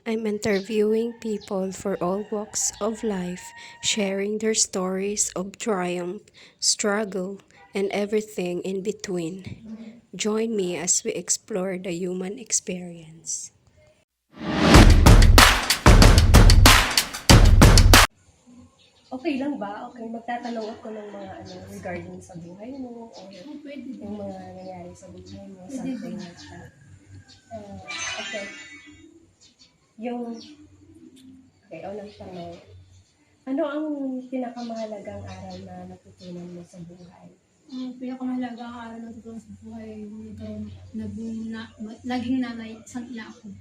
I'm interviewing people for all walks of life, sharing their stories of triumph, struggle, and everything in between. Join me as we explore the human experience. Okay lang ba? Okay, magtatanong ako ng mga regarding sa buhay mo or Pwede yung din. mga nangyari sa buhay mo, Pwede something din. like that. Okay. Yung, okay, unang tanong. Ano ang pinakamahalagang aral na natutunan mo sa buhay? Ang pinakamahalaga ang araw na tutunan sa buhay, yung naging nanay, isang ina ako.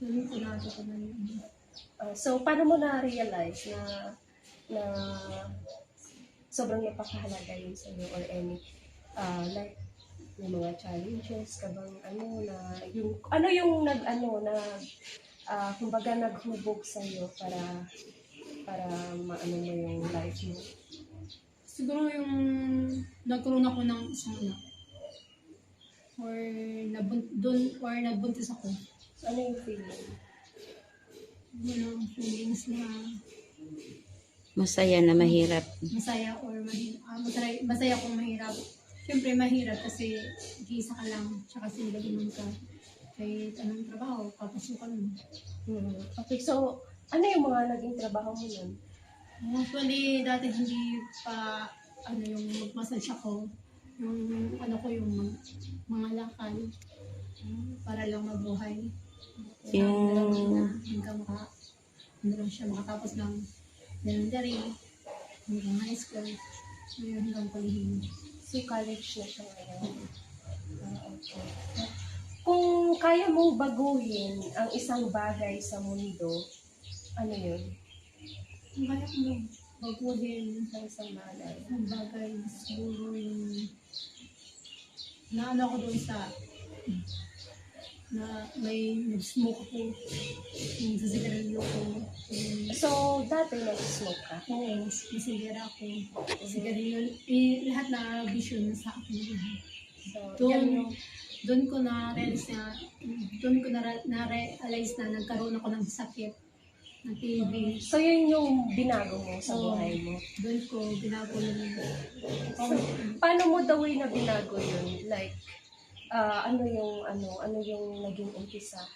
Doon ko natutunan yun. So, paano mo na-realize na sobrang napakahalaga yun sa iyo or any like yung mga challenges ka bang yung na kumbaga naghubog sa iyo para maano mo yung life mo. Siguro yung nagkaroon ako ng isang anak. Or nagbuntis ako. So, ano yung feeling? Yun ang feelings na Masaya na mahirap. masaya or masaya kung mahirap. Siyempre mahirap kasi mag-iisa ka lang, tsaka sinilagiman ka. Kahit anong trabaho, papasukan mo. Okay, so ano yung mga naging trabaho mo yun? Actually, dati hindi pa yung mag-massage ako. Yung mga lakal para lang mabuhay. Hanggang siya makatapos ng elementary, hanggang high school, ngayon hanggang palihim. Si college na siya ngayon. Okay. Kung kaya mong baguhin ang isang bagay sa mundo, ano yun? Kung kaya ko mo baguhin Sa isang bagay. ang bagay, siguro yung naano ako doon sa na may nag-smoke ako, yung sa sigarilyo ko, So, dati nag-smoke ka? oo, masigara ako, sigarilyo, lahat na vision na sa akin. So, yan yung... Doon ko na-realize na nagkaroon ako ng sakit ng TB. So, yun yung binago mo sa Oo. buhay mo. Doon ko binago yun. So, paano mo daw na binago yun? Like, ano yung naging umpisa?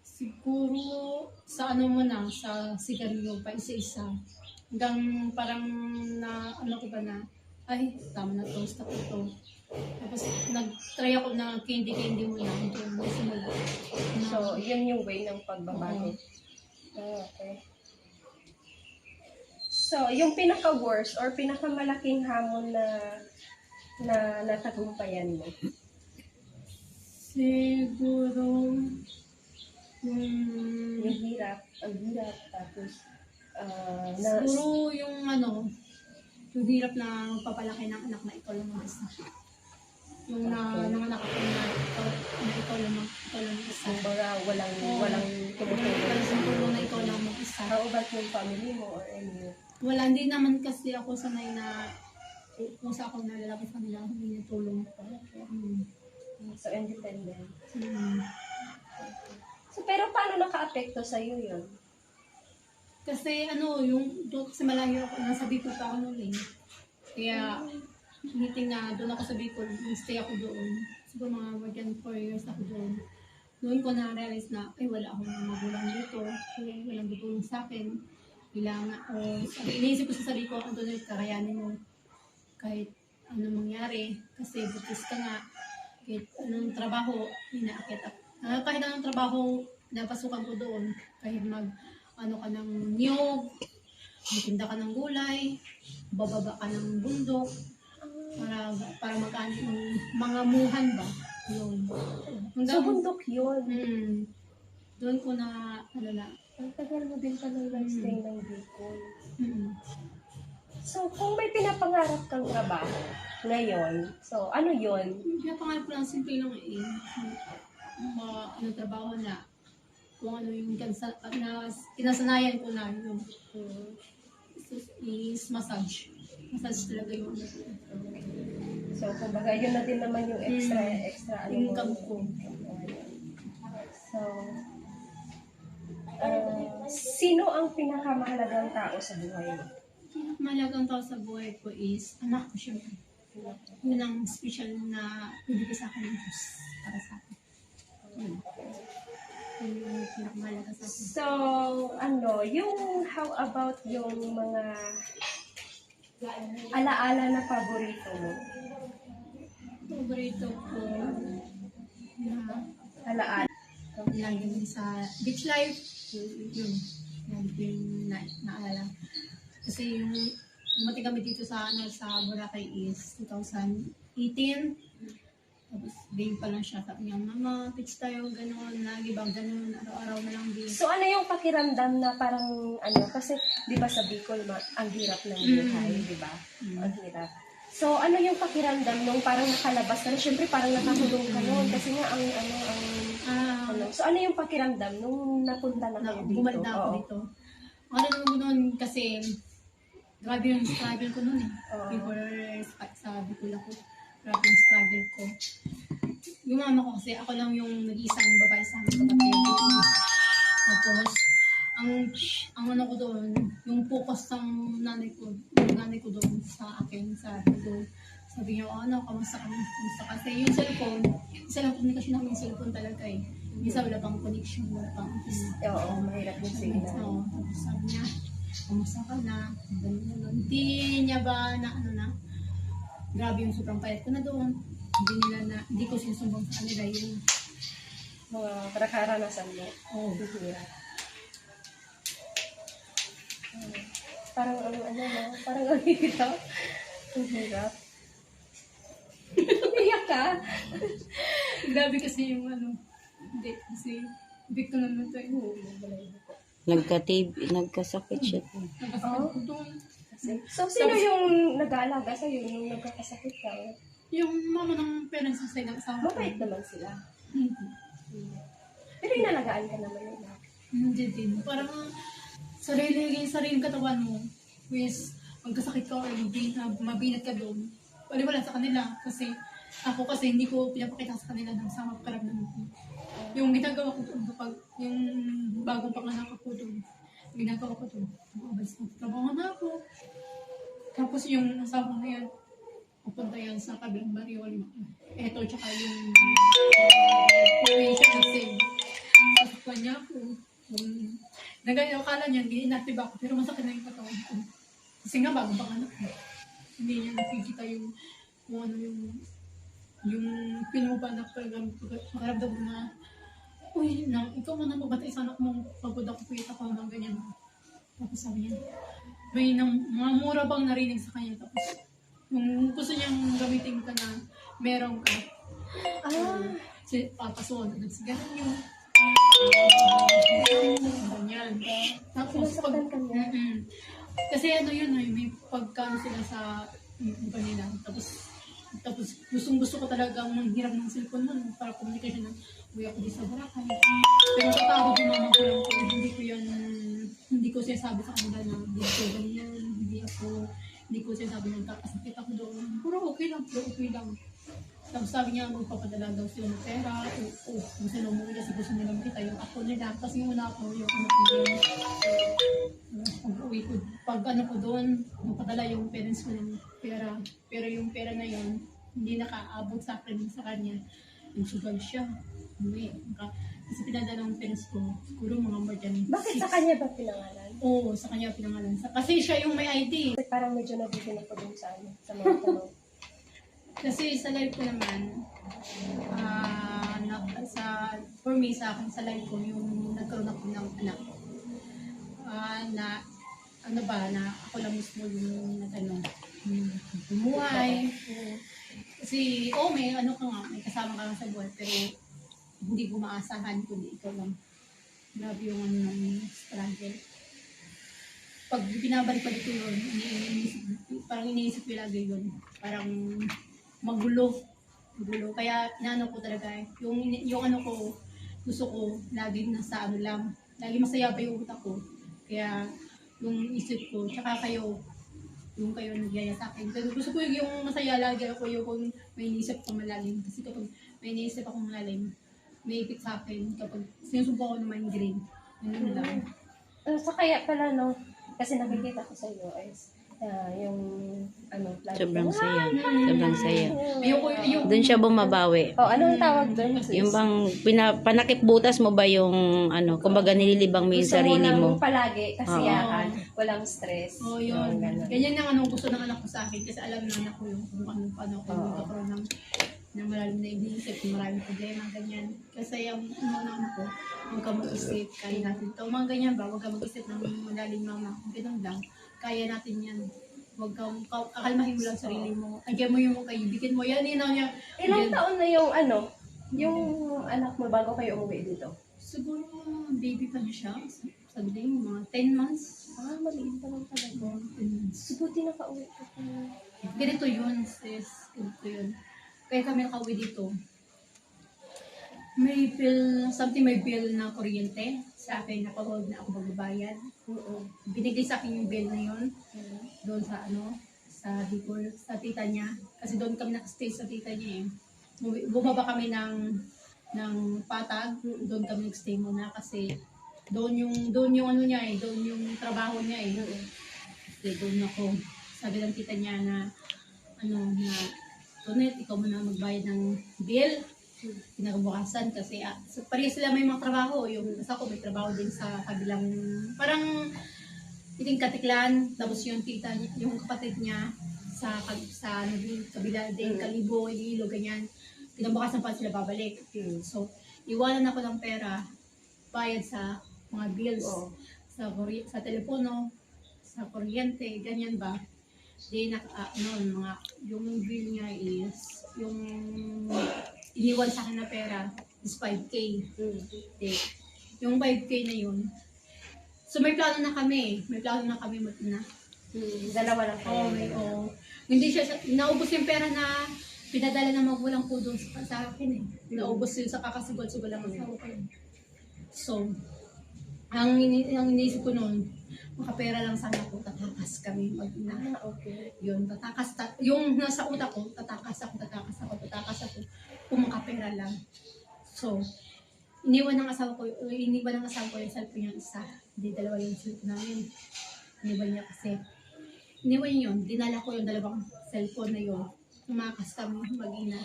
Siguro sa sa sigarilyo pa isa-isa. Hanggang parang ko ba na, ay, tama na to, stop ito. Tapos nag-try ako na candy mo lang hanggang simula. So, yun yung way ng pagbabago. Okay. So, yung pinaka-worst or pinakamalaking hamon na natagumpayan mo? Siguro, Yung hirap, ang hirap, tapos, siguro yung yung hirap na magpapalaki ng anak na ikaw lang mag-isa. Yung nanganak ako na ikaw lang mag-isa. kumbaga, walang tumutulong Walang sa tulong na ikaw lang mag-isa. How about yung family mo or any? Wala, hindi naman kasi ako sanay na kung sa ako nalalaki sa kanila, hindi niya tulong ko. So, independent. Hmm. So, pero paano naka-apekto sa'yo yun? Kasi yung doon kasi malayo ako, nasa Bicol pa ako noon eh. Kaya, meeting na doon ako sa Bicol, stay ako doon. Siguro mga more than 4 years ako doon. Doon ko na-realize na, ay wala akong mga magulang dito. Walang tutulong sa akin. Iniisip ko sa sarili ko, Antonio, kakayanin mo. Kahit anong mangyari. Kasi butis ka nga. Kahit anong trabaho, inaakit ako. Kahit anong trabaho, napasukan ko doon. Kahit ka ng niyog, magtinda ka ng gulay, bababa ka ng bundok, para magkano ng mga muhan ba? Yun. So, bundok yun. Doon ko na, Ang tagal mo din pala nag-stay ng Bicol. mm, So, kung may pinapangarap kang trabaho ngayon, so ano yun? pinapangarap ko lang simple lang trabaho na kung ano yung kinasanayan ko na yun is massage. Massage talaga yung So, kumbaga, yun na din naman yung extra income ko. So, Sino ang pinakamahalagang tao sa buhay mo? Malagang tao sa buhay ko is anak ko syempre. Yun ang special na bibigay sa akin ng Diyos para sa akin. Yun. Yun yung pinakamahalaga sa akin. So, how about yung mga alaala na paborito mo? Paborito ko na Alaala. lagi din sa beach life. Yun. Lagi ko yung naalala. Kasi yung dumating kami dito sa Boracay is 2018. Tapos babe pa lang siya. Sabi niya, mama, pitch tayo, gano'n, lagi bang gano'n, araw-araw na lang babe. So, ano yung pakiramdam na parang, kasi, di ba sa Bicol, ang hirap ng buhay, di ba? Ang hirap. So, ano yung pakiramdam nung parang nakalabas ka na? Siyempre, parang nakakulong ka noon. Kasi nga, So, ano yung pakiramdam nung napunta na kayo dito? Bumalik na ako Oo. dito. Ano naman noon kasi, grabe yung struggle ko noon eh. Oo. Before sa Bicol ako, grabe yung struggle ko. Yung mama ko kasi, ako lang yung nag-iisang babae sa aming kapatid. Tapos, ang ano ko doon, yung focus ng nanay ko doon sa akin, sa doon. Sabi niya, kamusta ka? Kasi yung cellphone, isa lang komunikasyon namin yung cellphone talaga eh. Minsan wala pang connection, wala pang Oo, mahirap yung signal. Oo, tapos sabi niya, kamusta ka na? Ganun. Hindi niya ba grabe yung sobrang payat ko na doon. Hindi ko sinusumbong sa kanila yung Mga karanasan mo. oh, Hirap. Parang parang ang hirap. Ang hirap. Iyak ka? grabe kasi yung hindi, kasi victim naman ito eh. Nagkasakit siya. Nagkasakit ko doon. So, sino yung nag-aalaga sa'yo nung nagkakasakit ka? Yung mama ng parents sa side ng asawa ko. Mabait naman sila. Hindi. Pero inalagaan ka naman nila. Hindi din. Parang sariling katawan mo. Which, magkasakit ka or mabinat ka doon. Wala sa kanila. Kasi ako hindi ko pinapakita sa kanila ng sama karamdaman ko. Yung ginagawa ko doon kapag yung bagong panganak ako doon. Ginagawa ko doon. Mabas na trabaho na ako. Tapos yung asawa na yan, pupunta yan sa kabilang baryo. Eto, tsaka yung situation kasi sasakpan niya ako. Akala niya, hindi inactive ako, pero masakit na yung katawan ko. Kasi nga, bago pa anak ko. Hindi niya nakikita yung pinupa na makaramdam mo na, uy, ikaw mo na mabatay sa anak mo, pagod ako, puyit ako, hanggang ganyan. Tapos sabi niya, may mga mura bang narinig sa kanya. Tapos, yung gusto niyang gamitin ka na meron ka. Papasuan na nagsigaran yun. Ganyan. Tapos, Sinasaktan ka niya? Kasi may pagkano sila sa iba nila. Tapos gusto ko talagang manghiram ng cellphone nun para communication ng uwi ako di sa Boracay. Pero tatawag yung mama ko lang ko, hindi ko sinasabi sa kanila na hindi ko ganyan, hindi ko sinasabi ng kakasakit ako doon. Puro okay lang. Tapos sabi niya, magpapadala daw sila ng pera. Gusto na umuwi kasi gusto nila makita yung ako nila. Kasi yung una ako, yung anak ko doon. Pag-uwi ko, pag ko doon, magpadala yung parents ko ng pera. Pero yung pera na yun, hindi nakaabot sa kanya. Yung sugal siya. Kasi pinadala ng parents ko, siguro mga more than Bakit 6. sa kanya ba pinangalan? Oo, sa kanya pinangalan. Kasi siya yung may ID. Kasi parang medyo nabitin ako dun sa mga tanong. Kasi sa life ko naman, for me, sa akin, sa life ko, yung nagkaroon ako ng anak. Na ako lang mismo yung bumuhay. Kasi, may kasama ka lang sa buhay, pero hindi ko maasahan kundi ikaw lang. Grabe yung struggle. Pag binabalik-balik ko yun, parang iniisip ko lagi yun. Parang magulo. Kaya ko talaga yung gusto ko lagi nasa lang. Lagi masaya pa yung utak ko. Kaya yung isip ko, tsaka kayo nagyaya sa akin. Pero gusto ko yung masaya lagi ako yung may iniisip ko malalim. Kasi kapag may iniisip ako malalim, may ipit sa akin kapag sinusubo ako ng migraine. Yun lang. So kaya pala no, kasi nakikita ko sa iyo is yung lagi Sobrang ka, saya. Mm. Sobrang saya. Yung Doon siya bumabawi. Oh, anong tawag doon? Yung bang panakip butas mo ba yung kumbaga nililibang mo yung Gusto sarili mo mo. ng palagi, kasiyahan, walang stress. Oh, yun. Ganun. Ganyan ang gusto ng anak ko sa akin kasi alam ng anak ko yung kung paano ako magkakaroon ng malalim na iniisip, kung maraming problema, ganyan. Kasi yung ng anak ko, huwag ka mag-isip, kaya natin ito. Mga ganyan ba, huwag ka mag-isip ng malalim mama. Ganun lang, kaya natin yan. Huwag kang kakalmahin mo lang sarili mo. Andiyan mo yung kaibigan mo. Yan, niya. Ilang taon na yung yung anak mo bago kayo umuwi dito? Siguro, baby pa na siya. Sabihin, mga 10 months. Maliit pa lang talaga. 10 months. Subuti nakauwi ka pa. Ganito yun, sis. Ganito yun. Kaya kami nakauwi dito. May bill na kuryente. Sa akin, napag-hold na ako magbabayad. Binigay sa akin yung bill na yun. Doon sa sa Bicol, sa tita niya. Kasi doon kami nakastay sa tita niya eh. Bumaba kami ng Patag. Doon kami nagstay muna kasi doon yung ano niya eh, doon yung trabaho niya eh. Kasi doon ako. Sabi ng tita niya na na Tonet, ikaw muna magbayad ng bill. Pinakabukasan kasi parehas sila may mga trabaho. Yung isa ko may trabaho din sa kabilang, parang iting Katiklan, tapos yung tita, yung kapatid niya sa kabila din, Kalibo, Iloilo, ganyan. Pinabukasan pa sila babalik. So, iwanan ako ng pera, bayad sa mga bills, sa telepono, sa kuryente, ganyan ba. Di yung bill niya is, yung iniwan sa akin na pera is 5K. Di, yung 5K na yun. So may plano na kami mag-ina. Dalawa lang kayo. Hindi siya, naubos yung pera na pinadala ng magulang ko doon sa akin eh. Naubos yun sa kakasugod-sugod lang asawa ko yun. So, ang iniisip ko noon, makapera lang sana ako, tatakas kami mag-ina. Okay. Yun, yung nasa utak ko, tatakas ako, kung makapera lang. So, iniwan ng asawa ko yung cellphone niya isa. Hindi, dalawa yung cellphone namin. Iniwan niya kasi. Iniwan niya yun, dinala ko yung dalawang cellphone na yun. Tumakas kami mag-ina.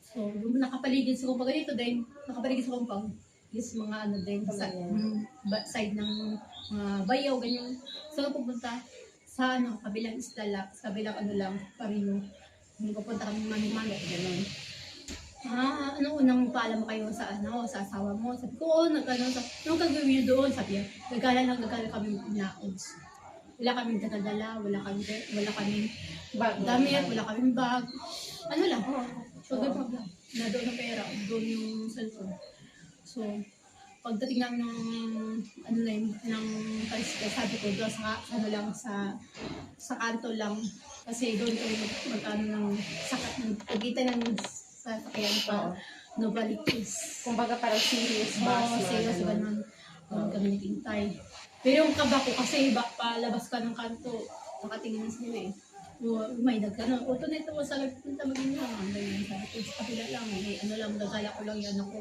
So, nakapaligid sa kumpang ganito din, nakapaligid sa kumpang. Yes, mga din, sa side ng mga bayaw, ganyan. So, pupunta sa kabilang isla lang, sa kabilang Parino. Pupunta kami mani-mani, gano'n. Unang paalam mo kayo sa sa asawa mo? Sabi ko, anong gagawin niyo doon? Sabi niya, gagala kami mag-inaods. Wala kaming dadala, wala kaming damit, wala kaming bag. Ano lang, sugar bag lang. Na doon ang pera, doon yung cellphone. So, pagdating namin ng tricycle, sabi ko, doon sa kanto lang. Kasi doon kami magkano ng pagitan ng sasakyan pa. Novalitis. Kumbaga parang serious Oo, serious ganun. Doon kami naghintay. Pero yung kaba ko kasi palabas ka ng kanto, nakatingin sila eh. May nagkano, ito na ito, sa punta maging lang. Ganyan, sabi ko, sa kapila lang, nagala ko lang yan ako.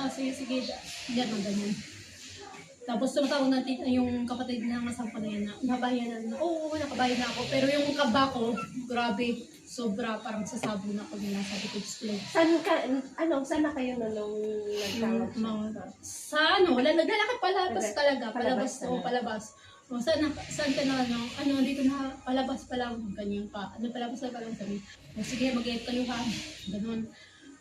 Sige, yan, ganyan. Tapos tumatawag natin yung kapatid ng asawa na yan na nabayan na. Oo, nakabayan na ako. Pero yung kaba ko, grabe, sobra, parang sasabo na ako nila. Sabi ko, display. Saan na kayo nung nagtawag siya? Naglalakad palabas talaga. Palabas. O, saan ka na, dito na, palabas pa lang, ganyan pa. Palabas pa lang sabi. O, sige, mag-get kayo ha. Ganun.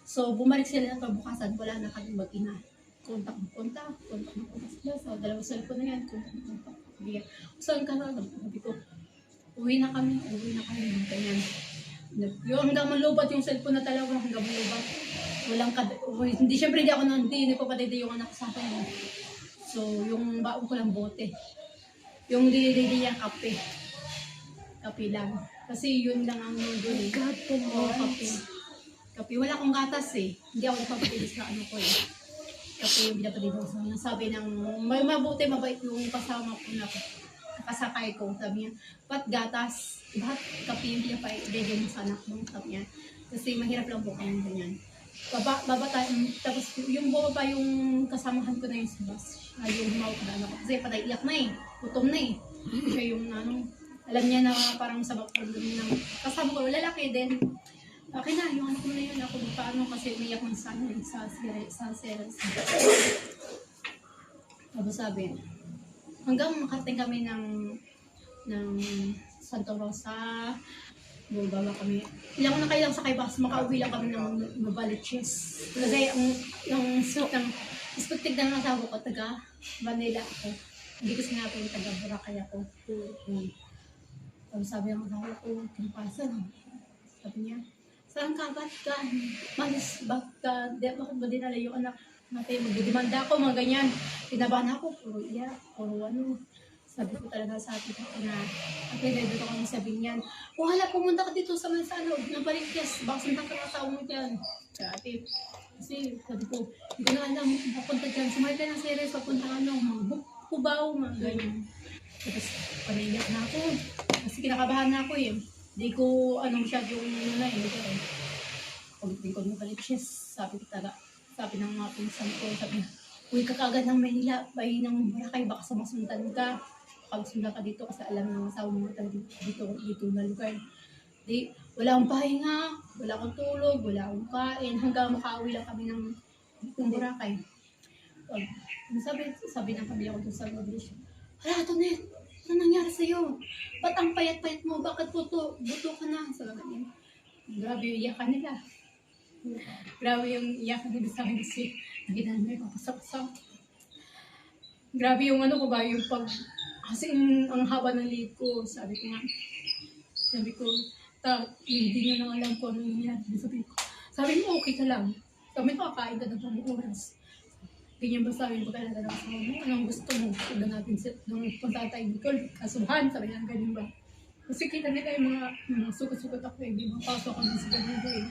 So, bumalik sila ng kabukasan, wala na kami mag-ina. Kontak mo sila. So, dalawang cellphone na yan. Kontak. Saan ka na? Sabi ko, uwi na kami. Ganyan. Yung hanggang malubat yung cellphone na talaga, hanggang malubat. Hindi, syempre hindi ko patindi yung anak sa akin. So, yung baon ko lang bote. Yung dili niya kape. Kape lang. Kasi yun lang ang doon eh. Kape. Kape. Wala akong gatas eh. Hindi ako nagpapatilis na ko eh. Kape yung binapatilis ko. Sabi ng, mabuti, mabait yung kasama ko na kasakay ko. Sabi niya, ba't gatas? Ba't kape yung pinapailigay mo sa anak mo? Sabi niya. Kasi mahirap lang po kayong ganyan. baba tayo, tapos yung bumaba yung kasamahan ko na yung sa bus. Yung humawak na ano ko. Kasi patay iyak na eh. Gutom na eh. Siya yung ano, alam niya na parang sabak ko ng kasama ko, lalaki din. Okay na, yung ano ko na yun, ako paano kasi umiyak ng sana sa series. Tapos sabi, hanggang makarating kami ng Santa Rosa, bumaba kami. Ilang na kayo lang sakay bus, makauwi lang kami ng Novaliches. Kasi yung suot ng expected na nasabi ko, taga Manila ako. Hindi ko sinabi yung taga Boracay ako. Tapos sabi ng asawa ko, kinapasan. Sabi niya, saan ka? Ba't ka? Malis, bakit ba dinala yung anak natin? Magdidemanda ako, mga ganyan. Pinabahan ako, puro iyak, puro ano. Sabi ko talaga sa atin ko na, okay, dito kami sabi niyan, wala, pumunta ka dito sa Mansano, nabalik yes, baka sundan ka ng asawa mo dyan. Sa atin, kasi sabi ko, hindi ko na alam, papunta dyan, sumakay ka ng series, papunta ano, mga Cubao, mga ganyan. Tapos, paniyak na ako, kasi kinakabahan na ako eh. Hindi ko, masyadong, hindi ko rin. Pagdating ko ng Baliches, sabi ko talaga, sabi ng mga pinsan ko, sabi niya, uy ka kagad ng Manila, bay ng Boracay, baka sumasundan ka. Pag sundan ka dito kasi alam ng asawa mo dito na lugar. Di, wala akong pahinga, wala akong tulog, wala akong kain, hanggang makauwi lang kami ng Boracay. Sabi ng pamilya ko doon sa English, hala, Tonet, ano nangyari sa'yo? Ba't ang payat-payat mo? Bakit buto ka na? Sabi ganyan. Grabe yung iyakan nila. Grabe yung iyakan nila sa akin kasi nakita nila yung papasak-pasak. Grabe yung ano ko ba, yung pag... Kasi ang haba ng lead ko, sabi ko, hindi niya nang alam ko ano nangyari. Sabi mo, okay ka lang. Sabi ko, kakain ka ng oras. Ganyan ba sabi mo kailangan ng asawa mo? Anong gusto mo? Sabi natin nung punta tayo Nicole, kasuhan, sabi niya ganyan ba? Kasi kita nila yung mga sukat-sukat ako eh, di mapasok ako sa ganyan eh.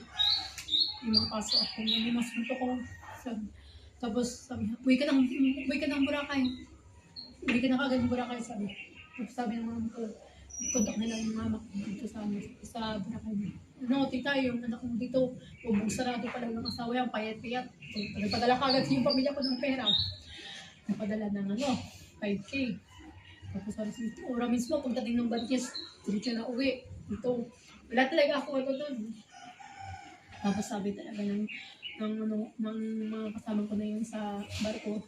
Di mapasok ako, may masunto ko. Tapos sabi niya, uwi ka ng Boracay. Uwi ka na kagad ng Boracay, sabi. Tapos sabi ng mama ko, kontak nila yung mama ko dito sa Boracay. No, tita, yung anak mo dito, bubog sarado pa lang ng asawa yan, payat-payat. So, nagpadala kagad yung pamilya ko ng pera. Nagpadala ng 5K. Tapos sabi siya, ora mismo, pagdating ng Baliches, diretso na uwi. Dito, wala talaga ako doon. Tapos sabi talaga ng mga kasama ko na yun sa barko,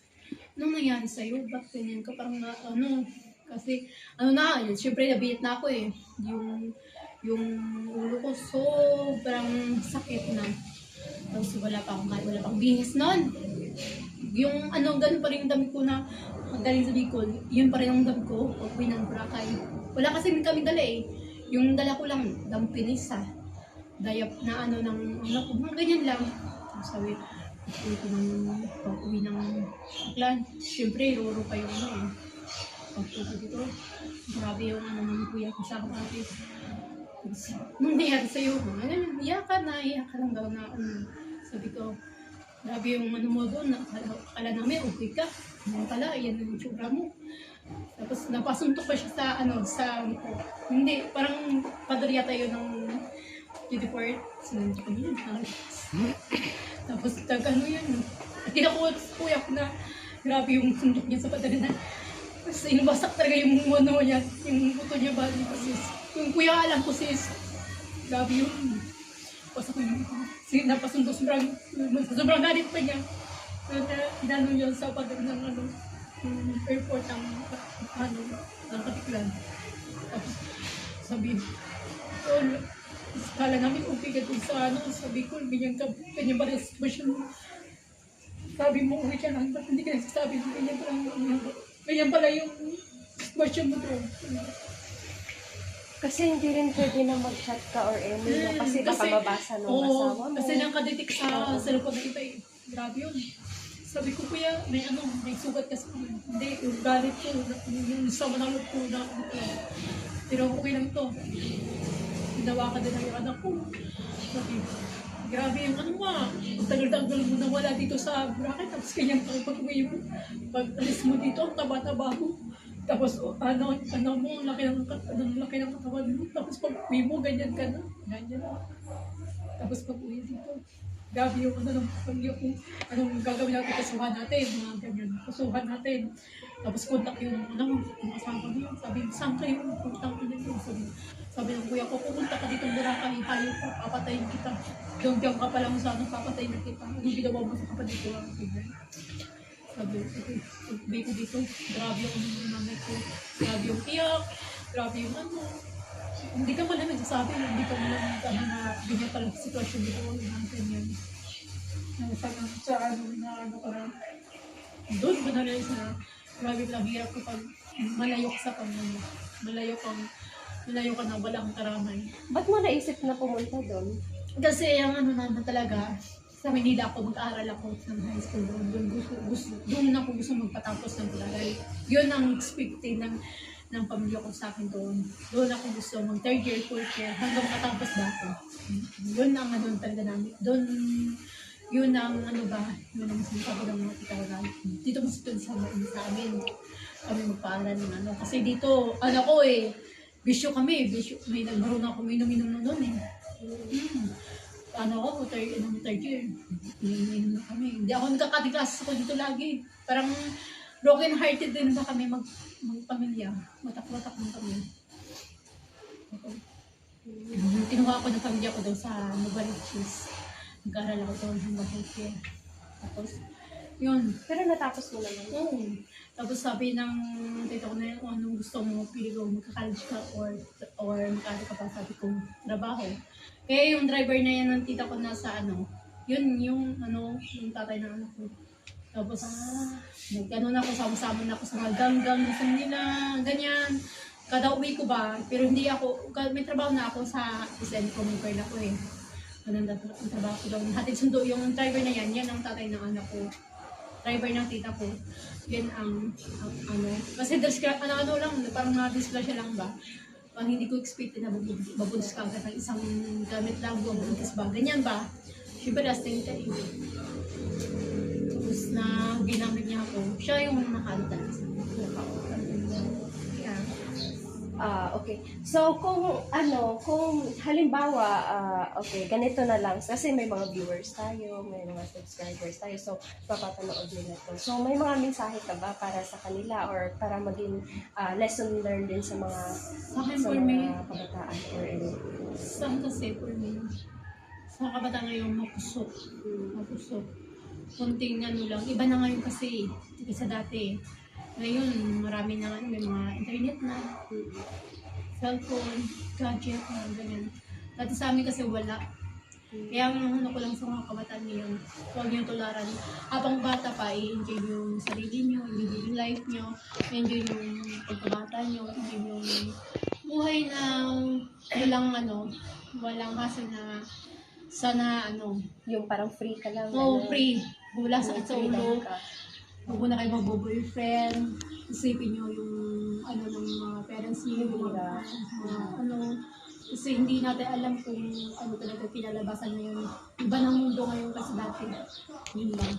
anong nangyari sa'yo? Ba't ganyan ka? Parang kasi, syempre nabiyat na ako eh. Yung ulo ko sobrang sakit na. Tapos wala pang bihis nun. Yung ganun pa rin yung damit ko na galing sa Bicol, yun pa rin ang damit ko pag uwi ng Boracay. Wala kasi kami dala eh. Yung dala ko lang, dampinisa. Dayap na mga ganyan lang. Sabi, pag-uwi ng Aklan, siyempre, roro pa yung eh. Pag-uwi dito, grabe yung ng kuya ko sa kapatid. Nung nangyari sa'yo, iyak ka lang daw na sabi ko, grabe yung mo doon, akala namin, okay ka. Ngayon pala, yan yung tsura mo. Tapos napasuntok pa siya sa hindi, parang padurya tayo ng G-Deport. Sinuntok ko yun. Tapos yun. Kinakuha ko kuya ko na grabe yung sundok niya sa padala na. Tapos inubasak talaga yung niya, yung buto niya ba. Yung kuya alam ko sis, grabe yung pasak ko yung napasundo sobrang galit pa niya. Inano niya sa padala ng airport ng Katiklan. Tapos sabi, kala namin okay ka dun sa Bicol, ganyan ba rin sitwasyon mo? Sabi mo, okay ka lang, ba't hindi ka nagsasabi na ganyan pala yung sitwasyon mo doon? Kasi hindi rin pwede na mag-chat ka or email no? Kasi baka mabasa ng asawa mo. Kasi nakaditik sa cellphone na iba eh. Grabe yun. Sabi ko, kuya, may sugat kasi. Hindi, yung galit ko, yung sa manalot ko na pero okay lang to. Ginawa ka din ang anak ko. Sabi, grabe yung tagal-tagal mo na wala dito sa Boracay, tapos kanyang pag-uwi mo, pag-alis mo dito, ang taba-taba mo. Tapos, mo, ang laki ng katawan mo. Tapos pag-uwi mo, ganyan ka na. Ganyan na. Tapos pag-uwi dito, Grabe yung anong gagawin natin, kasuhan natin, mga ganyan, kasuhan natin. Tapos contact yung asawa ko niya, sabi, saan kayo, contact ko niya, sabi ng kuya ko, pupunta ka dito, Boracay, hayop ka, papatayin kita. Diyan ka pa lang sa papatayin na kita. Anong ginawa mo sa kapatid ko? Sabi ko dito, grabe yung nanay ko, grabe yung iyak, grabe yung hindi ka pala nagsasabi, hindi ka pala na ganyan pala sitwasyon dito, yung ganyan. Doon ko na rin sa grabe lang hirap ko pag malayo ka sa pamilya. Malayo ka na walang karamay. Ba't mo naisip na pumunta doon? Kasi ang naman talaga, sa Manila ako, mag-aaral ako ng high school doon. Doon ako gusto magpatapos ng pag-aaral. Yun ang expected ng pamilya ko sa akin doon. Doon ako gusto mag third year, fourth year, hanggang matapos ba ako. Yun ang talaga namin. Doon, yun ang yun ang sinasabi ng mga tita ko na dito mo sa amin. Kami magpaaral ng Kasi dito, ko bisyo kami, may nagmarunong ako minum-minum noon ako, third year, minum na kami. Hindi ako nagkakatiglas ako dito lagi. Parang broken hearted din ba kami magpamilya. Watak-watak ng kami. Kinuha ako ng pamilya ko daw sa Novaliches. Nag-aaral ako doon hanggang health care. Tapos, yun. Pero natapos mo naman. Oo. Tapos sabi ng tita ko na yun, anong gusto mo, pili ko, magka-college ka or magkano ka pa, sabi ko, trabaho. Kaya yung driver na yan ng tita ko nasa yun yung tatay ng anak ko. Tapos, na ako, sama-sama na ako sa mga gang-gang, gusto nila, ganyan. Kada uwi ko ba, pero hindi ako, may trabaho na ako sa SM ko, may girl ako Maganda ang trabaho ko doon. Hatid sundo yung driver na yan ang tatay ng anak ko. Driver ng tita ko. Yan ang kasi lang, parang na-disgrasya lang ba? Parang hindi ko expect na babuntis ka agad ng isang gamit lang, babuntis ba? Ganyan ba? Siyempre, last time tayo. Tapos na ginamit niya ako, siya yung nakanta. Okay. So, kung halimbawa, ganito na lang. Kasi may mga viewers tayo, may mga subscribers tayo. So, papapanood nila to. So, may mga mensahe ka ba para sa kanila or para maging lesson learned din sa mga kabataan or Saan kasi for me, sa kabataan ngayon, mapusok. Kunting lang. Iba na ngayon kasi, sa dati. Ngayon, marami na may mga internet na, cellphone, gadget, ganyan. Dati sa amin kasi wala. Kaya ang ko lang sa mga kabataan ngayon, huwag niyong tularan. Habang bata pa, i-enjoy yung sarili niyo, i-enjoy yung life niyo, i-enjoy yung pagkabata niyo, i-enjoy yung buhay na walang hassle na sana yung parang free ka lang. free. Wala sakit sa ulo. Huwag mo na kayo mag-boyfriend, isipin nyo yung ng mga parents nyo, kasi hindi natin alam kung talaga pinalabasan ngayon. Iba ng mundo ngayon kasi dati. Yun lang.